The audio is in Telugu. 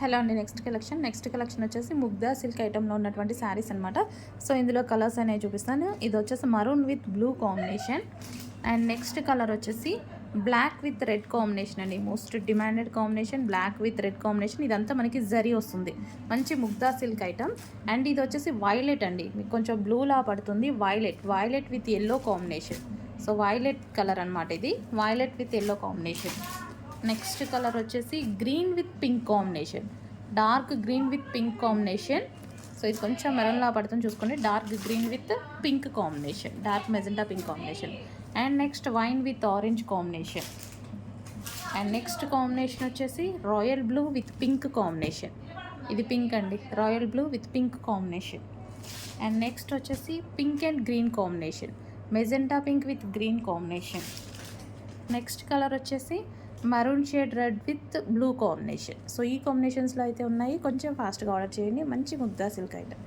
హలో అండి. నెక్స్ట్ కలెక్షన్ వచ్చేసి ముగ్ధా సిల్క్ ఐటెంలో ఉన్నటువంటి శారీస్ అనమాట. సో ఇందులో కలర్స్ అనేవి చూపిస్తాను. ఇది వచ్చేసి maroon with blue combination and next colour వచ్చేసి బ్లాక్ విత్ రెడ్ కాంబినేషన్ అండి. Most demanded combination black with red combination. ఇదంతా మనకి జరీ వస్తుంది, మంచి ముగ్ధా సిల్క్ ఐటమ్. అండ్ ఇది వచ్చేసి వైలెట్ అండి, మీకు కొంచెం బ్లూలా పడుతుంది. Violet with yellow combination. So violet colour అనమాట, ఇది violet with yellow combination. Next colour వచ్చేసి green with pink combination, dark green with pink combination. So ఇది కొంచెం మెరూన్లా పడుతుంది చూసుకోండి. Dark green with pink combination, dark magenta pink combination. And next wine with orange combination. And next combination వచ్చేసి royal blue with pink combination. ఇది పింక్ అండి, royal blue with pink combination. And next వచ్చేసి pink and green combination, magenta pink with green combination. Next colour వచ్చేసి maroon shade red with blue combination. So ఈ కాంబినేషన్స్లో అయితే ఉన్నాయి. కొంచెం ఫాస్ట్గా ఆర్డర్ చేయండి. మంచి ముగ్ధా సిల్క్ ఐటమ్.